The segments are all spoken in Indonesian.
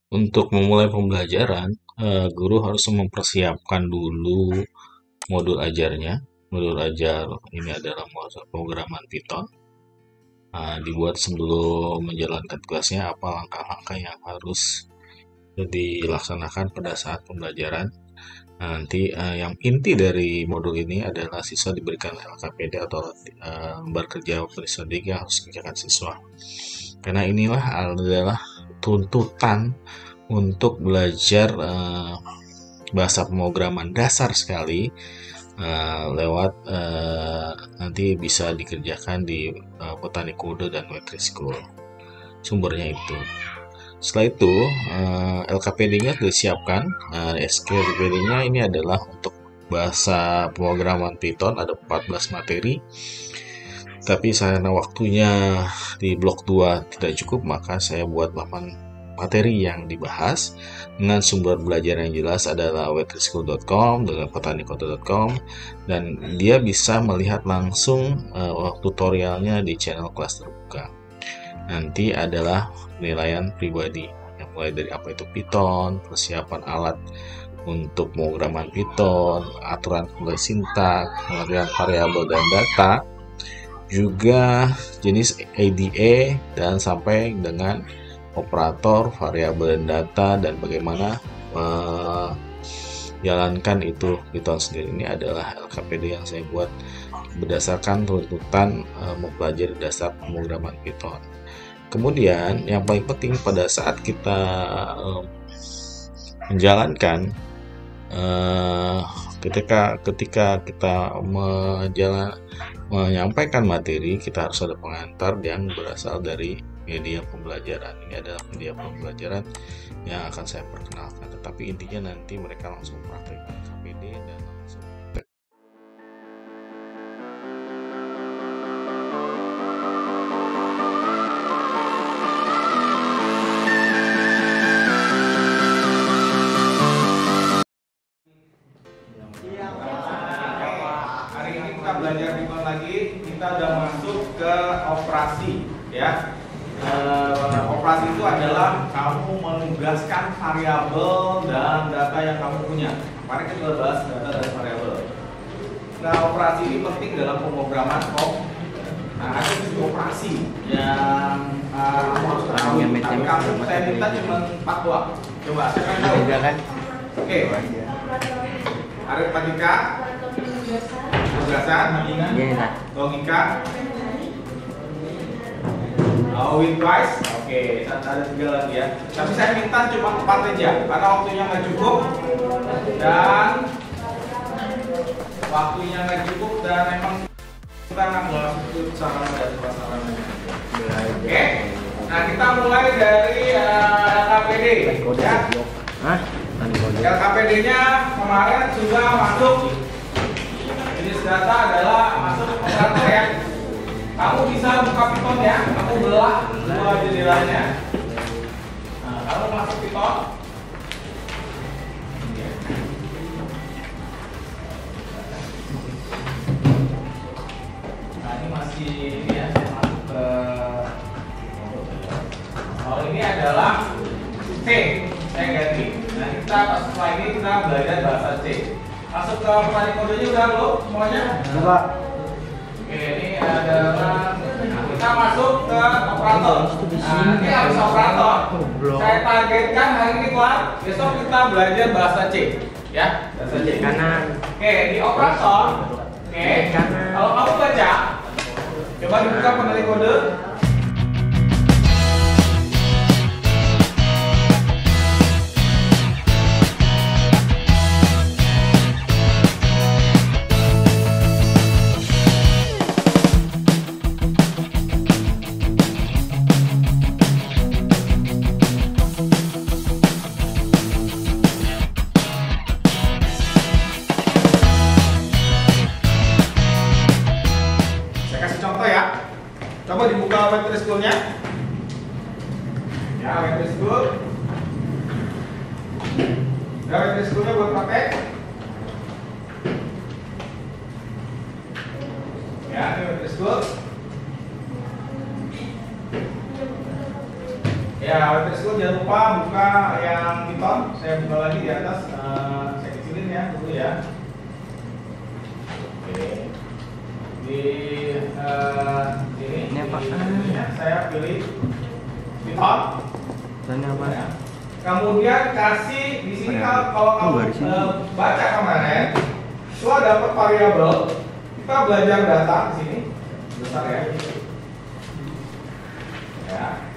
Untuk memulai pembelajaran, guru harus mempersiapkan dulu modul ajarnya. Modul ajar ini adalah modul pemrograman Python. Dibuat sebelum menjalankan kelasnya apa langkah-langkah yang harus dilaksanakan pada saat pembelajaran. Nanti yang inti dari modul ini adalah siswa diberikan LKPD atau lembar kerja waktu studi yang harus dikerjakan siswa. Karena inilah adalah tuntutan untuk belajar bahasa pemrograman dasar sekali lewat nanti bisa dikerjakan di Petani Kode dan Web3 School. Sumbernya itu. Setelah itu LKPD-nya disiapkan. LKPD-nya ini adalah untuk bahasa pemrograman Python ada 14 materi. Tapi karena waktunya di blok 2 tidak cukup, maka saya buat 8 materi yang dibahas dengan sumber belajar yang jelas adalah web3school.com dengan petanikode.com, dan dia bisa melihat langsung tutorialnya di channel kelas terbuka. Nanti adalah penilaian pribadi yang mulai dari apa itu Python, persiapan alat untuk pemrograman Python, aturan pemilih sintak, pengertian variabel dan data, juga jenis ADA, dan sampai dengan operator, variabel dan data, dan bagaimana menjalankan itu Python sendiri. Ini adalah LKPD yang saya buat berdasarkan tuntutan mempelajari dasar pemrograman Python. Kemudian yang paling penting pada saat kita menjalankan ketika kita menyampaikan materi, kita harus ada pengantar yang berasal dari media pembelajaran. Ini adalah media pembelajaran yang akan saya perkenalkan, tetapi intinya nanti mereka langsung praktekkan KPD dan langsung belajar Python lagi. Kita udah masuk ke operasi, ya. Operasi itu adalah kamu menugaskan variabel dan data yang kamu punya. Kemarin kita sudah bahas data dan variabel. Nah, operasi ini penting dalam pemrograman Nah, ada operasi yang kamu harus tahu. Tapi kamu saya minta cuma 4 doang. Coba saya kan tahu. Oke. Aritmatika, penugasan, logika, Winwise. Oke, ada 3 lagi ya. Tapi saya minta cuma 4 aja karena waktunya nggak cukup dan emang kita nggak masuk sarana dan prasarana. Oke, nah kita mulai dari LKPD ya. LKPD-nya kemarin sudah masuk. Jenis data adalah masuk operator ya. Kamu bisa buka Python ya, kamu belah 2 jendelanya. Nah, kamu masuk Python. Nah, ini masih ini ya, saya masuk ke ini adalah C. Saya ganti. Nah, kita setelah ini kita belajar bahasa C. Masuk ke petani kodenya udah belum semuanya? Coba. Oke, ini adalah kita masuk ke operator. Nah, ini harus operator. Saya targetkan hari ini kelar. Besok kita belajar bahasa C, ya. Bahasa C Kanan. Oke, di operator. Oke. Kalau kamu baca, coba dibuka penali kode. Coba dibuka web school-nya. Ya, web school. Ya, web school-nya buat pakai. Ya, ini web school. Ya, Website jangan lupa buka yang Python. Saya buka lagi di atas. Saya kecilin ya dulu ya. Oke. Di ini apa? Saya pilih Python. Dan apa? Ya. Kemudian kasih di sini kalau kamu baca kemarin, itu dapat variabel. Kita belajar data di sini. Besar ya. Ya.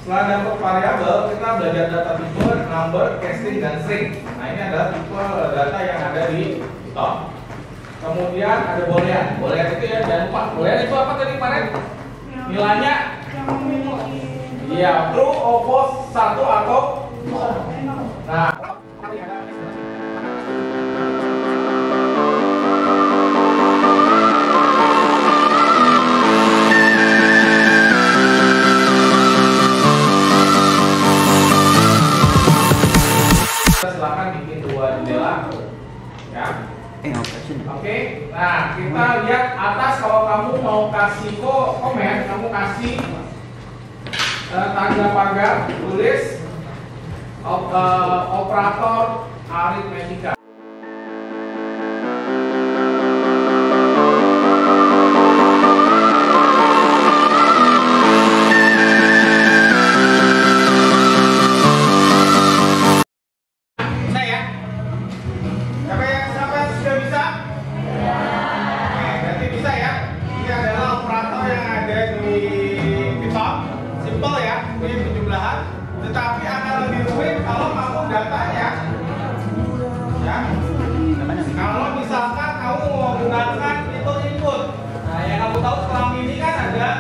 Setelah dapat variabel, kita belajar data tipe, number, casing, dan string. Nah, ini adalah tipe data yang ada di Python. Kemudian ada boolean. Boolean itu ya, jangan lupa. Boolean itu apa tadi kemarin? Nilainya? Iya, true, false, satu atau nah. Silahkan bikin dua jendela ya. Oke, nah kita lihat atas. Kalau kamu mau kasih komen, kamu kasih tanda pagar, tulis operator aritmetika. Tetapi akan lebih rumit kalau kamu datanya ya. Kalau misalkan kamu menggunakan input. Nah, yang kamu tahu setelah ini kan ada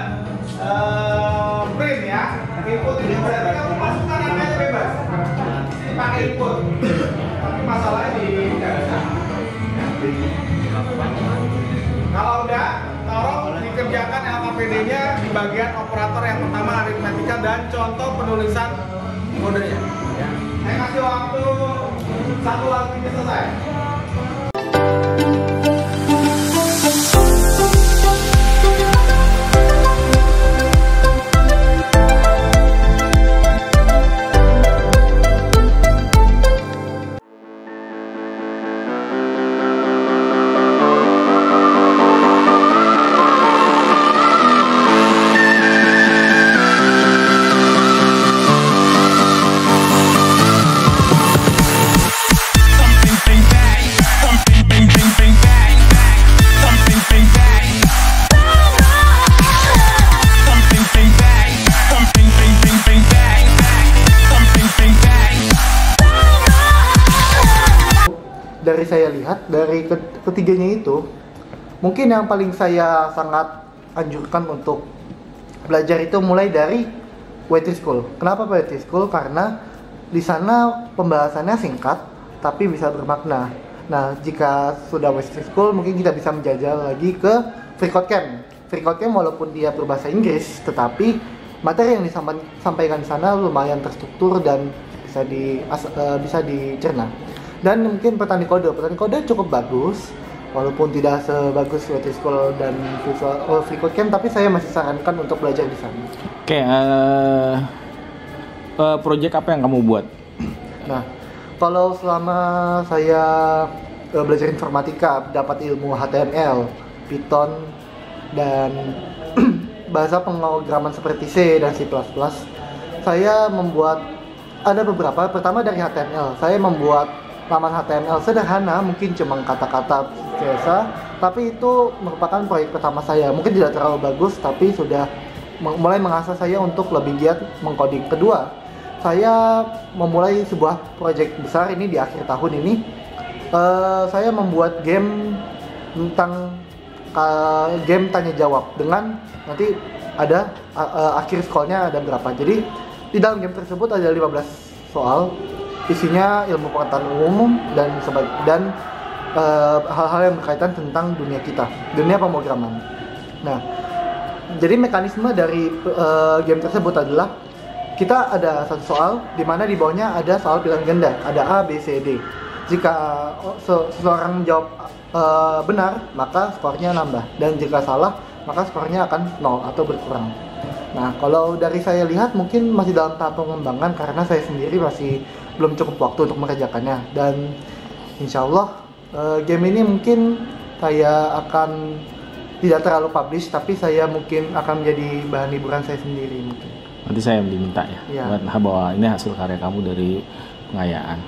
print ya. Input ini berarti kamu masukkan angkanya bebas. Ini pakai input. Tapi masalahnya tidak bisa. Kalau udah, tolong dikerjakan LKPD-nya di bagian operator yang pertama aritmetika dan contoh penulisan kodenya. Ya. Saya kasih waktu 1 lagi selesai. Dari saya lihat, dari ketiganya itu, mungkin yang paling saya sangat anjurkan untuk belajar itu mulai dari Waiting School. Kenapa Waiting School? Karena di sana pembahasannya singkat, tapi bisa bermakna. Nah, jika sudah Waiting School, mungkin kita bisa menjajal lagi ke FreeCodeCamp. FreeCodeCamp walaupun dia berbahasa Inggris, tetapi materi yang disampaikan di sana lumayan terstruktur dan bisa dicerna. Dan mungkin petani kode cukup bagus, walaupun tidak sebagus Waiting School dan FreeCodeCamp, tapi saya masih sarankan untuk belajar di sana. Oke, project apa yang kamu buat? Nah, kalau selama saya belajar informatika, dapat ilmu HTML, Python, dan bahasa pemrograman seperti C dan C++, saya membuat ada beberapa. Pertama dari HTML, saya membuat laman HTML sederhana, mungkin cuma kata-kata biasa, tapi itu merupakan proyek pertama saya. Mungkin tidak terlalu bagus, tapi sudah mulai mengasah saya untuk lebih giat mengcoding. Kedua, saya memulai sebuah proyek besar ini di akhir tahun ini. Saya membuat game tentang game tanya jawab dengan nanti ada akhir skornya ada berapa. Jadi di dalam game tersebut ada 15 soal. Isinya ilmu pengetahuan umum dan hal-hal yang berkaitan tentang dunia kita, dunia pemrograman. Nah, jadi mekanisme dari game tersebut adalah kita ada satu soal di mana di bawahnya ada soal pilihan ganda, ada A, B, C, D. Jika seseorang jawab benar, maka skornya nambah, dan jika salah, maka skornya akan 0 atau berkurang. Nah, kalau dari saya lihat mungkin masih dalam tahap pengembangan karena saya sendiri masih belum cukup waktu untuk mengerjakannya. Dan insya Allah game ini mungkin saya akan tidak terlalu publish, tapi saya mungkin akan menjadi bahan hiburan saya sendiri mungkin. Nanti saya yang diminta ya, Iya. buat bahwa ini hasil karya kamu dari pengayaan.